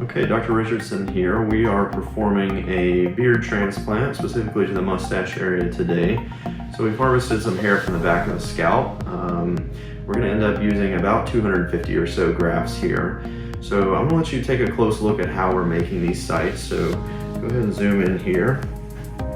Okay, Dr. Richardson here. We are performing a beard transplant, specifically to the mustache area today. So we've harvested some hair from the back of the scalp. We're going to end up using about 250 or so grafts here. So I'm going to let you take a close look at how we're making these sites. So go ahead and zoom in here.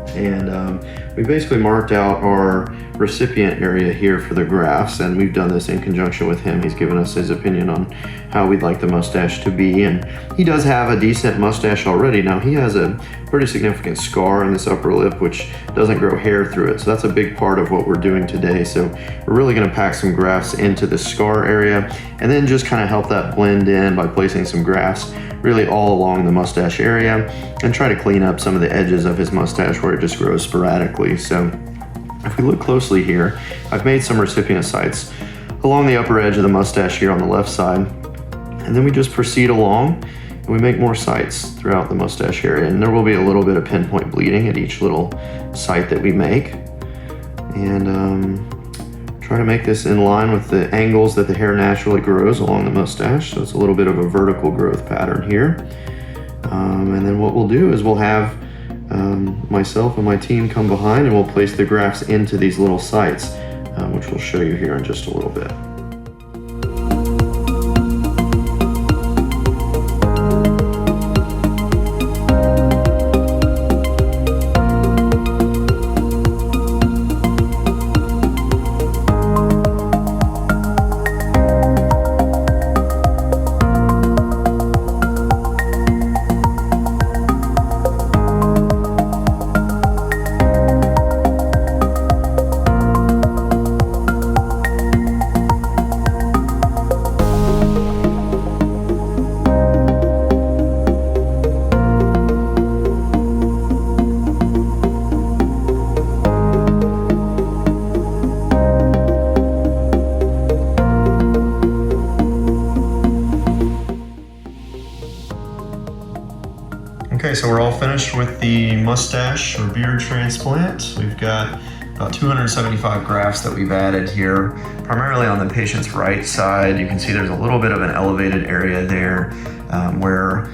And we basically marked out our recipient area here for the grafts, and we've done this in conjunction with him. He's given us his opinion on how we'd like the mustache to be, and he does have a decent mustache already. Now he has a pretty significant scar in this upper lip which doesn't grow hair through it, so that's a big part of what we're doing today. So we're really going to pack some grafts into the scar area and then just kind of help that blend in by placing some grafts really all along the mustache area and try to clean up some of the edges of his mustache where it just grows sporadically. So if we look closely here, I've made some recipient sites along the upper edge of the mustache here on the left side, and then we just proceed along and we make more sites throughout the mustache area, and there will be a little bit of pinpoint bleeding at each little site that we make, and try to make this in line with the angles that the hair naturally grows along the mustache. So it's a little bit of a vertical growth pattern here. And then what we'll do is we'll have myself and my team come behind and we'll place the grafts into these little sites, which we'll show you here in just a little bit. Okay, so we're all finished with the mustache or beard transplant. We've got about 275 grafts that we've added here, primarily on the patient's right side. You can see there's a little bit of an elevated area there where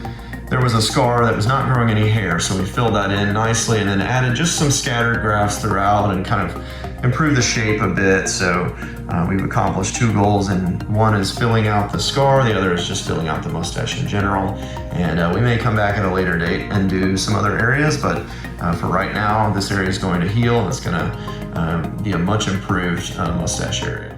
there was a scar that was not growing any hair. So we filled that in nicely and then added just some scattered grafts throughout and kind of improved the shape a bit. So we've accomplished two goals, and one is filling out the scar, the other is just filling out the mustache in general. And we may come back at a later date and do some other areas, but for right now, this area is going to heal and it's going to be a much improved mustache area.